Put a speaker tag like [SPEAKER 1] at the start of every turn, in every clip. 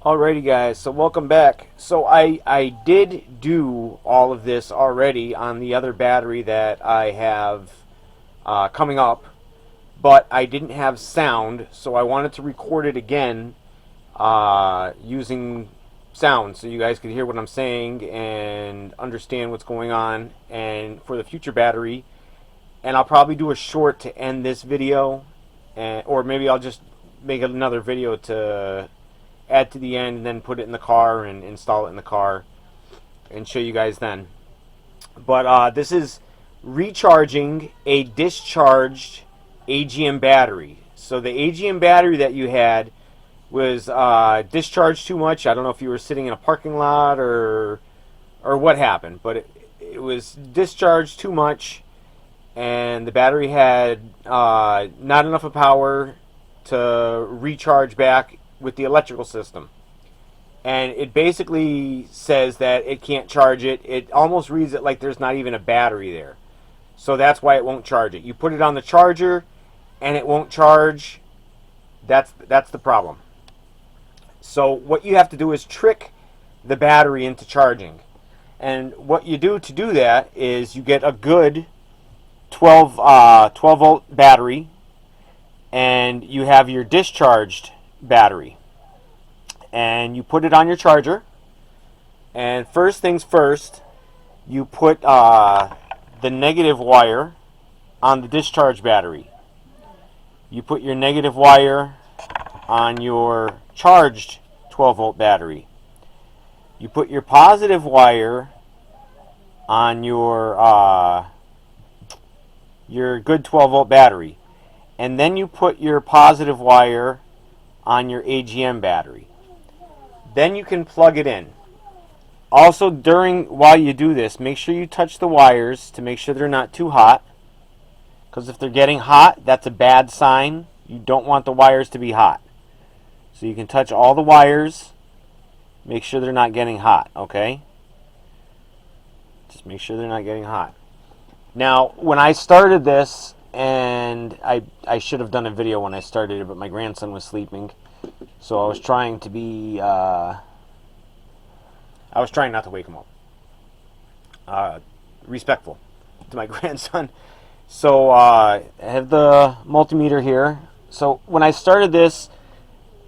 [SPEAKER 1] Alrighty guys, so welcome back. So I did do all of this already on the other battery that I have coming up, but I didn't have sound, so I wanted to record it again using sound so you guys could hear what I'm saying and understand what's going on, and for the future battery. And I'll probably do a short to end this video, or maybe I'll just make another video to add to the end and then put it in the car and install it in the car and show you guys then. But this is recharging a discharged AGM battery. So the AGM battery that you had was discharged too much. I don't know if you were sitting in a parking lot or what happened, but it was discharged too much, and the battery had not enough of power to recharge back with the electrical system. And it basically says that it can't charge it. It almost reads it like there's not even a battery there. So that's why it won't charge it. You put it on the charger and it won't charge. That's the problem. So what you have to do is trick the battery into charging. And what you do to do that is you get a good 12 volt battery, and you have your discharged battery, and you put it on your charger. And first things first, you put the negative wire on the discharge battery. You put your negative wire on your charged 12 volt battery. You put your positive wire on your good 12 volt battery, and then you put your positive wire on your AGM battery. Then you can plug it in. Also, while you do this, make sure you touch the wires to make sure they're not too hot, because if they're getting hot, that's a bad sign. You don't want the wires to be hot. So you can touch all the wires, make sure they're not getting hot, okay? Just make sure they're not getting hot. Now, when I started this, and I should have done a video when I started it, but my grandson was sleeping, so I was trying to be, I was trying not to wake him up. Respectful to my grandson. So I have the multimeter here. So when I started this,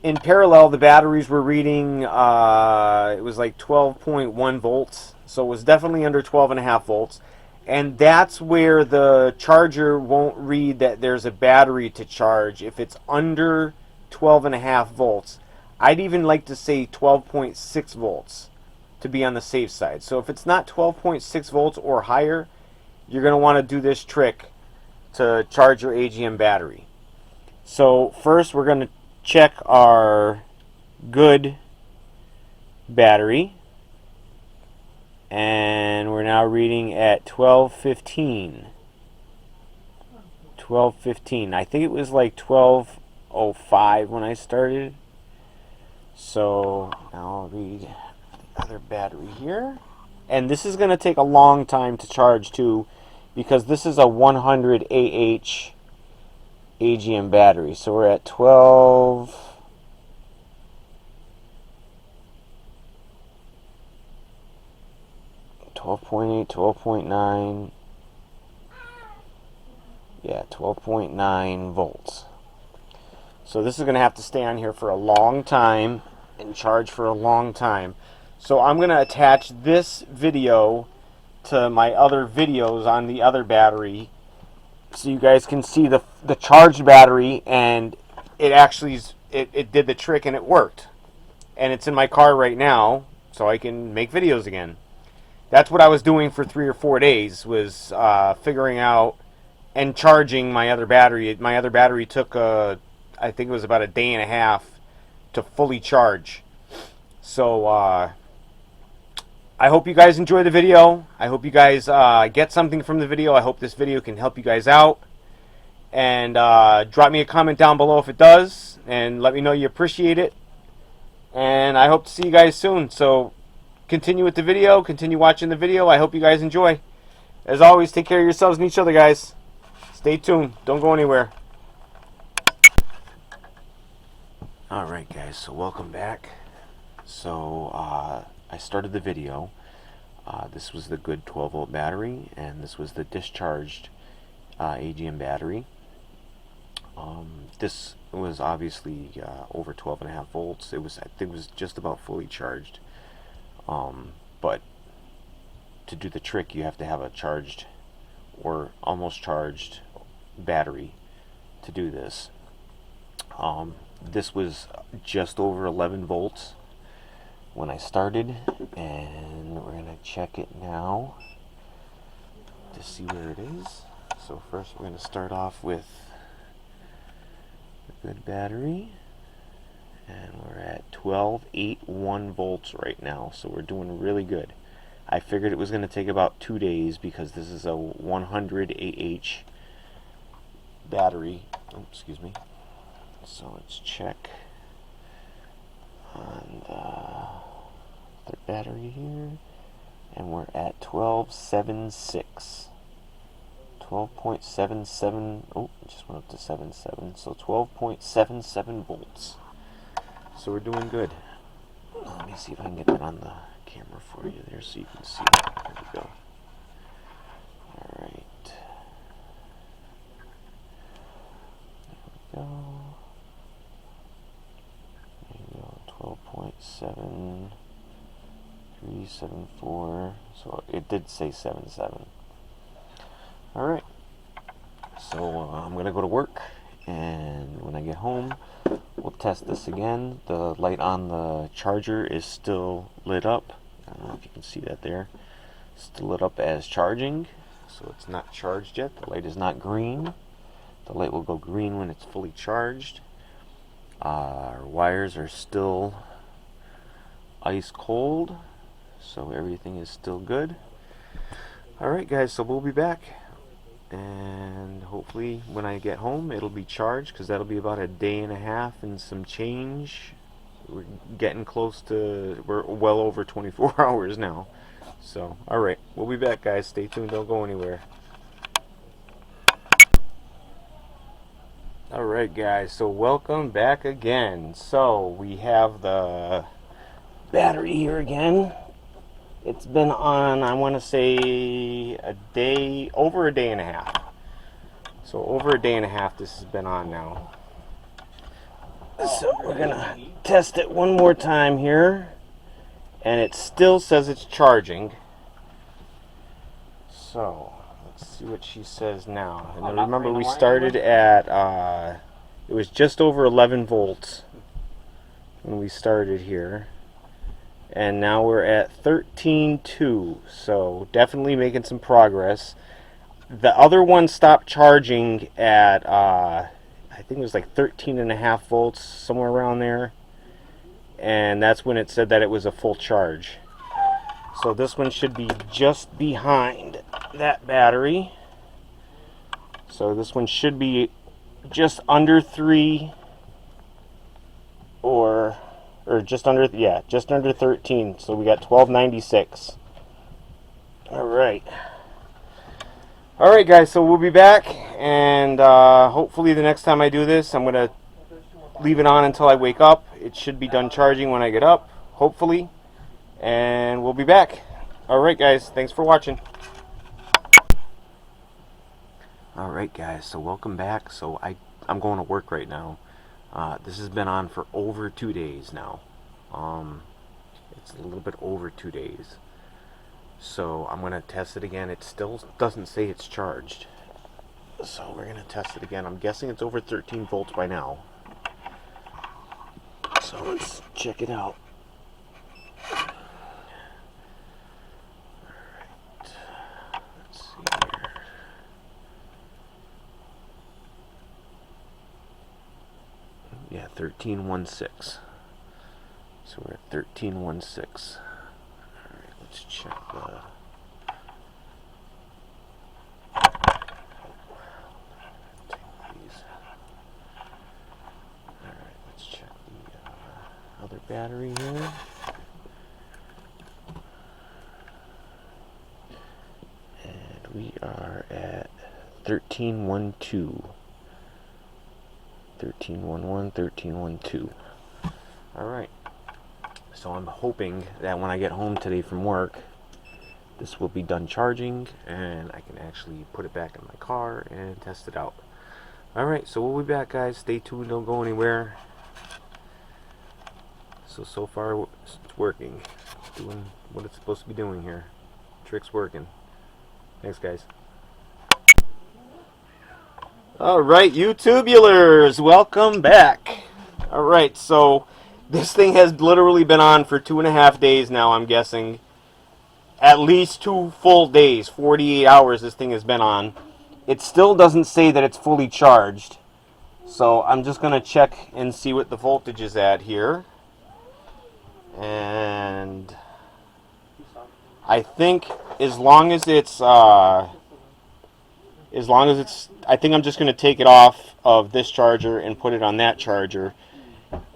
[SPEAKER 1] in parallel, the batteries were reading, it was like 12.1 volts, so it was definitely under 12.5 volts. And that's where the charger won't read that there's a battery to charge if it's under 12.5 volts. I'd even like to say 12.6 volts to be on the safe side. So if it's not 12.6 volts or higher, you're going to want to do this trick to charge your AGM battery. So first we're going to check our good battery. And we're now reading at 12:15. 12:15. I think it was like 12:05 when I started. So now I'll read the other battery here. And this is going to take a long time to charge too, because this is a 100 AH AGM battery. So we're at 12. 12.8, 12.9, yeah, 12.9 volts. So this is going to have to stay on here for a long time and charge for a long time. So I'm going to attach this video to my other videos on the other battery, so you guys can see the charged battery, and it actually it did the trick and it worked. And it's in my car right now, so I can make videos again. That's what I was doing for 3 or 4 days, was figuring out and charging my other battery. My other battery took, I think it was about a day and a half to fully charge. So I hope you guys enjoy the video. I hope you guys get something from the video. I hope this video can help you guys out. And drop me a comment down below if it does, and let me know you appreciate it. And I hope to see you guys soon. So continue with the video, continue watching the video. I hope you guys enjoy. As always, take care of yourselves and each other, guys. Stay tuned. Don't go anywhere. Alright guys, so welcome back. So I started the video. This was the good 12-volt battery, and this was the discharged AGM battery. This was obviously over 12.5 volts. I think it was just about fully charged. But to do the trick, you have to have a charged or almost charged battery to do this. This was just over 11 volts when I started, and we're gonna check it now to see where it is. So first we're gonna start off with a good battery, and we're at 12.81 volts right now, so we're doing really good. I figured it was going to take about 2 days because this is a 100 AH battery. Oh, excuse me. So let's check on the battery here, and we're at 12.76. 12.77. Oh, it just went up to 77. So 12.77 volts. So we're doing good. Let me see if I can get that on the camera for you there so you can see it. There we go. Alright. There we go. There you go. 12.7374. So it did say 77. Alright. So I'm going to go to work, and when I get home, we'll test this again. The light on the charger is still lit up. I don't know if you can see that there. Still lit up as charging, so it's not charged yet. The light is not green. The light will go green when it's fully charged. Our wires are still ice cold, so everything is still good. Alright guys, so we'll be back, and hopefully when I get home it'll be charged, because that'll be about a day and a half and some change. We're getting close to, we're well over 24 hours now. So alright, we'll be back guys, stay tuned, don't go anywhere. Alright guys, so welcome back again. So we have the battery here again. It's been on, I want to say, over a day and a half. So over a day and a half this has been on now. So we're gonna test it one more time here, and it still says it's charging. So let's see what she says now. And then remember, we started at it was just over 11 volts when we started here, and now we're at 13.2. So definitely making some progress. The other one stopped charging at I think it was like 13.5 volts, somewhere around there, and that's when it said that it was a full charge. So this one should be just behind that battery. So this one should be just under 3, or just under, yeah, just under 13. So we got 1296. All right. All right, guys, so we'll be back, and hopefully the next time I do this, I'm going to leave it on until I wake up. It should be done charging when I get up, hopefully, and we'll be back. All right, guys, thanks for watching. All right, guys, so welcome back. So I'm going to work right now. This has been on for over 2 days now. It's a little bit over 2 days. So I'm going to test it again. It still doesn't say it's charged. So we're going to test it again. I'm guessing it's over 13 volts by now. So let's check it out. Alright. Let's see here. Yeah, 13.16. So we're at 13.16. Let's check the... Alright, let's check the other battery here. And we are at 13.12. 13.11, 13.12. Alright. So I'm hoping that when I get home today from work, this will be done charging and I can actually put it back in my car and test it out. Alright, so we'll be back, guys. Stay tuned, don't go anywhere. So far it's working. It's doing what it's supposed to be doing here. Trick's working. Thanks, guys. Alright, you tubulars, welcome back. Alright, so this thing has literally been on for 2.5 days now, I'm guessing. At least 2 full days, 48 hours this thing has been on. It still doesn't say that it's fully charged. So I'm just going to check and see what the voltage is at here. And I think as long as it's I think I'm just going to take it off of this charger and put it on that charger.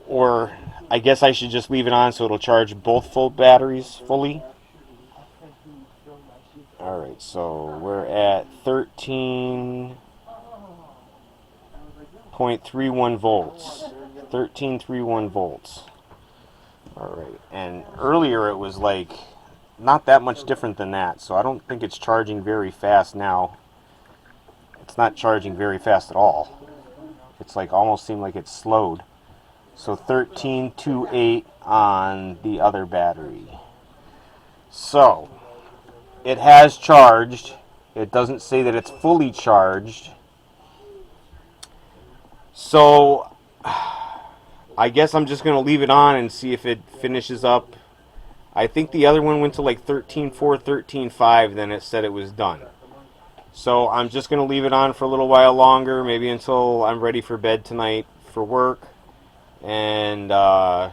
[SPEAKER 1] Or I guess I should just leave it on so it'll charge both full batteries fully. Alright, so we're at 13.31 volts. 13.31 volts. Alright, and earlier it was like not that much different than that, so I don't think it's charging very fast now. It's not charging very fast at all. It's like almost seemed like it's slowed. So 13.28 on the other battery. So it has charged. It doesn't say that it's fully charged. So I guess I'm just going to leave it on and see if it finishes up. I think the other one went to like 13.4, 13.5, then it said it was done. So I'm just going to leave it on for a little while longer, maybe until I'm ready for bed tonight for work. And I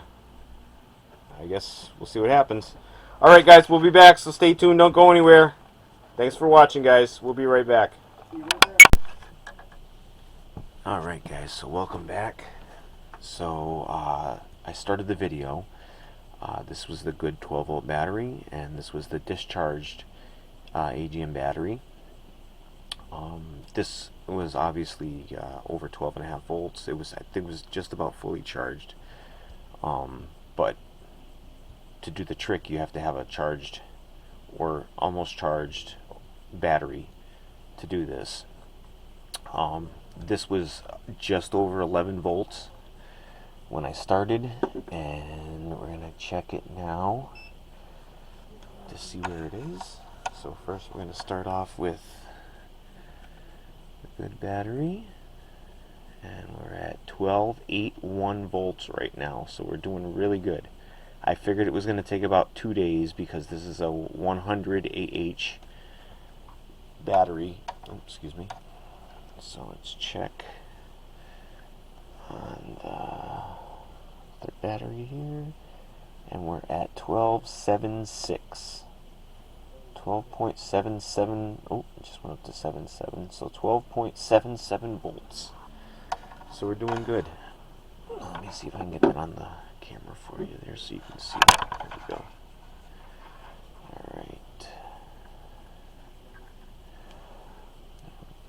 [SPEAKER 1] guess we'll see what happens. Alright, guys, we'll be back, so stay tuned. Don't go anywhere. Thanks for watching, guys. We'll be right back. Alright, guys, so welcome back. So I started the video. This was the good 12-volt battery, and this was the discharged AGM battery. This was obviously over 12.5 volts. I think it was just about fully charged. But to do the trick, you have to have a charged or almost charged battery to do this. This was just over 11 volts when I started, and we're going to check it now to see where it is. So first we're going to start off with the good battery, and we're at 12.81 volts right now, so we're doing really good. I figured it was going to take about 2 days because this is a 100 AH battery. Oh, excuse me. So let's check on the battery here, and we're at 12.76. 12.77. Oh, it just went up to 77. So 12.77 volts. So we're doing good. Let me see if I can get that on the camera for you there so you can see it. There we go. Alright.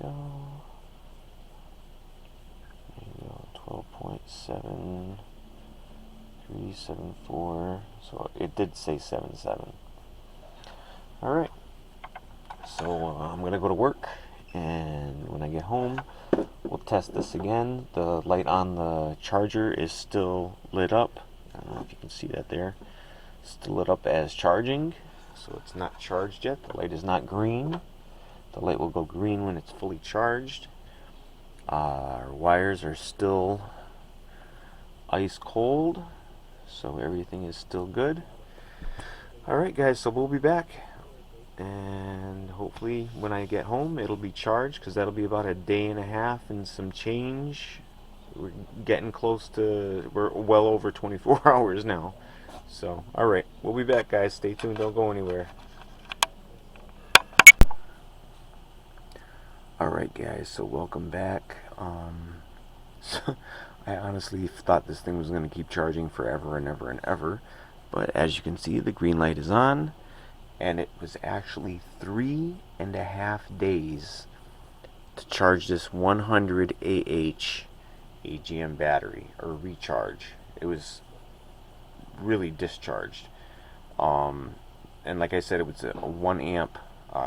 [SPEAKER 1] There we go. There you go. 12.7374. So it did say 77. Alright. So I'm going to go to work, and when I get home, we'll test this again. The light on the charger is still lit up. I don't know if you can see that there. Still lit up as charging, so it's not charged yet. The light is not green. The light will go green when it's fully charged. Our wires are still ice cold, so everything is still good. Alright, guys, so we'll be back, and hopefully when I get home it'll be charged, because that'll be about a day and a half and some change. We're getting close to, we're well over 24 hours now. So alright, we'll be back, guys. Stay tuned, don't go anywhere. Alright, guys, so welcome back. So I honestly thought this thing was going to keep charging forever and ever and ever, but as you can see, the green light is on, and it was actually 3.5 days to charge this 100 AH AGM battery, or recharge. It was really discharged. And like I said, it was a 1 amp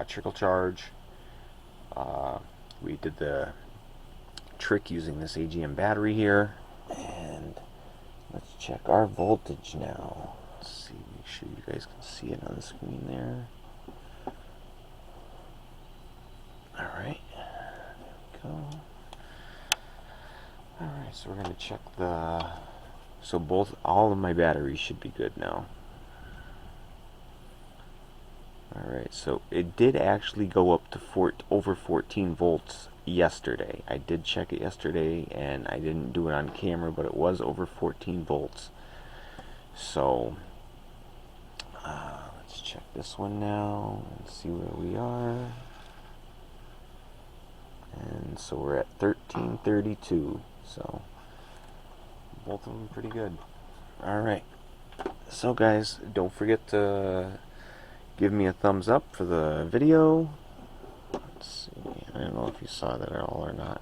[SPEAKER 1] trickle charge. We did the trick using this AGM battery here, and let's check our voltage now. Let's see, make sure you guys can see it on the screen there. Alright, there we go. Alright, so we're going to check the... So all of my batteries should be good now. Alright, so it did actually go up to over 14 volts yesterday. I did check it yesterday, and I didn't do it on camera, but it was over 14 volts. So, let's check this one now and see where we are. And so we're at 1332, so both of them pretty good. Alright, so guys, don't forget to give me a thumbs up for the video. Let's see, I don't know if you saw that at all or not.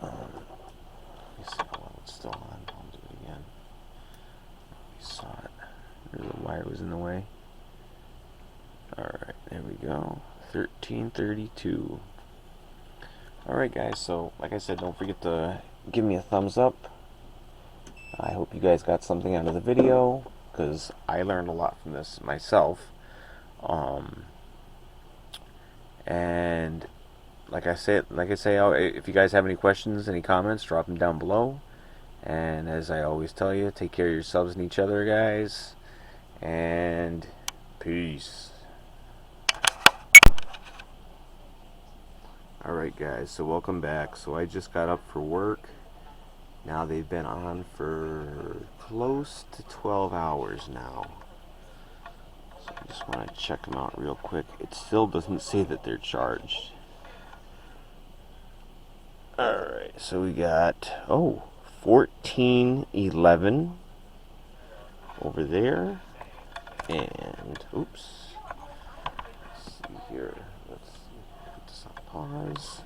[SPEAKER 1] Let me see while it's still on. I'll do it again. You saw it. The wire was in the way. Alright, there we go. 1332. Alright guys, so like I said, don't forget to give me a thumbs up. I hope you guys got something out of the video, because I learned a lot from this myself. And like I say, if you guys have any questions, any comments, drop them down below. And as I always tell you, take care of yourselves and each other, guys. And peace. Alright guys, so welcome back. So I just got up for work. Now they've been on for close to 12 hours now. So I just want to check them out real quick. It still doesn't say that they're charged. Alright, so we got, 1411 over there. And, oops. Let's see here. Let's put this on pause.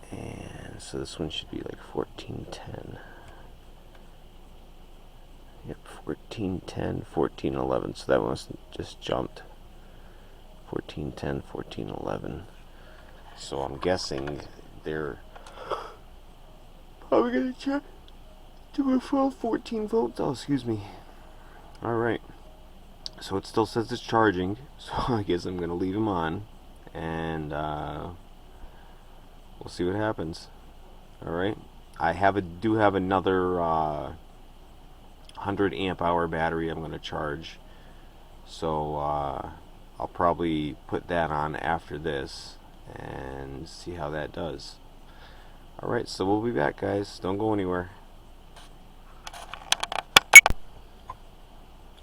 [SPEAKER 1] And so this one should be like 1410. Yep, 1410, 1411. So that one was just jumped. 1410, 1411. So I'm guessing they're probably gonna check to a full 14 volts. Oh, excuse me. Alright. So it still says it's charging. So I guess I'm gonna leave them on. And we'll see what happens. Alright. I do have another 100 amp hour battery I'm going to charge. So I'll probably put that on after this and see how that does. Alright, so we'll be back, guys. Don't go anywhere.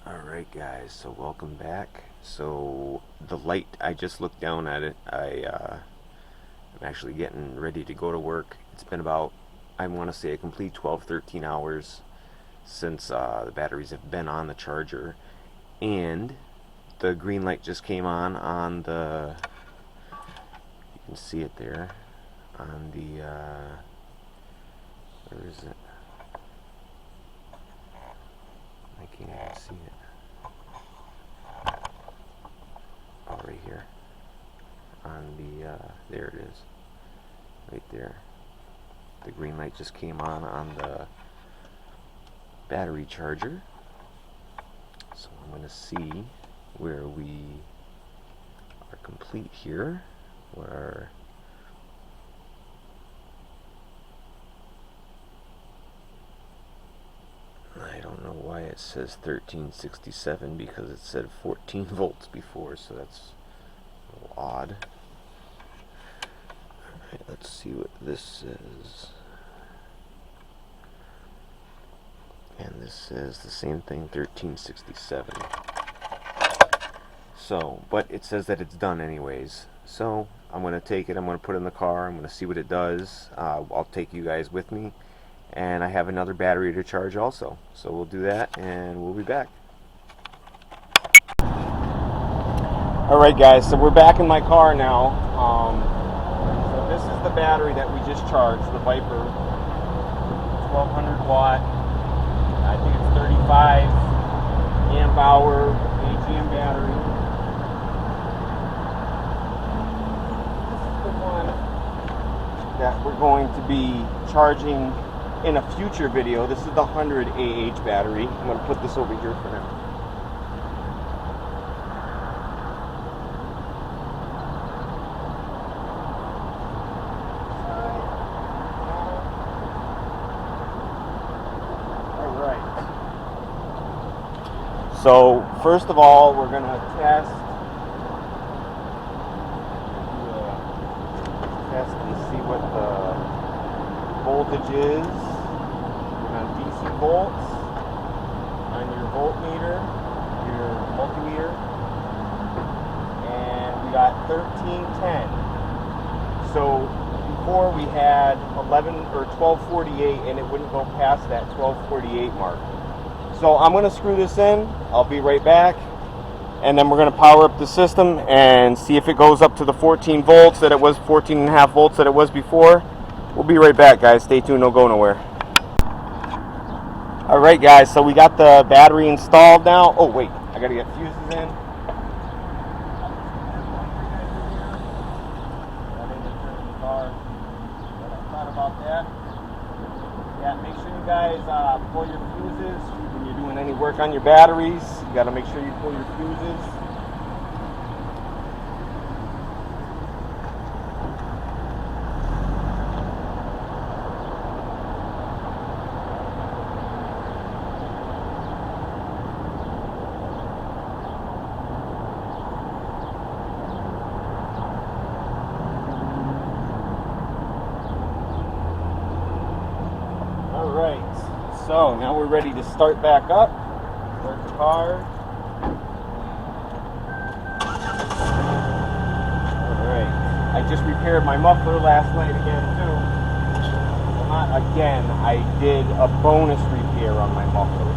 [SPEAKER 1] Alright guys, so welcome back. So the light, I just looked down at it. I'm actually getting ready to go to work. It's been about, I want to say, a complete 12-13 hours since the batteries have been on the charger, and the green light just came on the, you can see it there on the where is it? I can't even see it. Oh, right here on the there it is, right there. The green light just came on the battery charger. So I'm going to see where we are complete here, where I don't know why it says 1367, because it said 14 volts before, so that's a little odd. Alright, let's see what this says. And this says the same thing, 1367. So, but it says that it's done anyways. So I'm going to take it, I'm going to put it in the car, I'm going to see what it does. I'll take you guys with me. And I have another battery to charge also. So we'll do that and we'll be back. Alright guys, so we're back in my car now. So this is the battery that we just charged, the Viper. 1200 watt. I think it's 5 amp hour AGM battery. This is the one that we're going to be charging in a future video. This is the 100 AH battery. I'm going to put this over here for now. So first of all, we're going to test and see what the voltage is. We're on DC volts on your voltmeter, your multimeter, and we got 1310. So before we had 11 or 1248, and it wouldn't go past that 1248 mark. So I'm going to screw this in. I'll be right back, and then we're going to power up the system and see if it goes up to the 14 volts that it was, 14 and a half volts that it was before. We'll be right back, guys. Stay tuned, don't go nowhere. Alright guys, so we got the battery installed now. Oh wait, I gotta get fuses in. Thought about that. Yeah, make sure you guys pull your fuses when you're doing any work on your batteries. You gotta make sure you pull your fuses. Alright, so now we're ready to start back up. Start the car. Alright, I just repaired my muffler last night again too. Well, not again, I did a bonus repair on my muffler.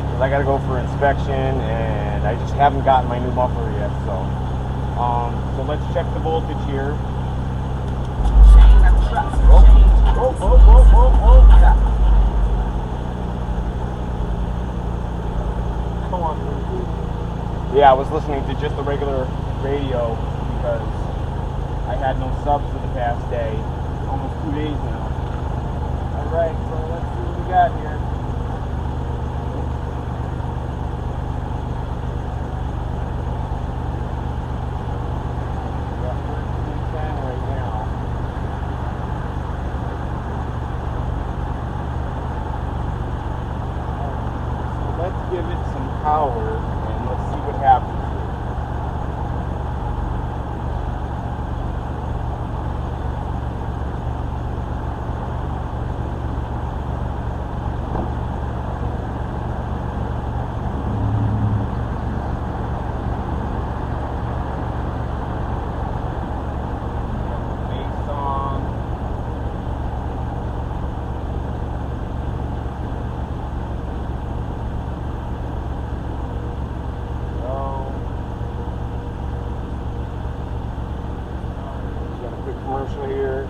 [SPEAKER 1] Because I gotta go for inspection and I just haven't gotten my new muffler yet, so. So let's check the voltage here. Yeah, I was listening to just the regular radio because I had no subs for the past day, almost 2 days now. Alright, so let's see what we got here. We got 1310 right now. So let's give it some power. Let's see what happens. Bass on. Commercial here.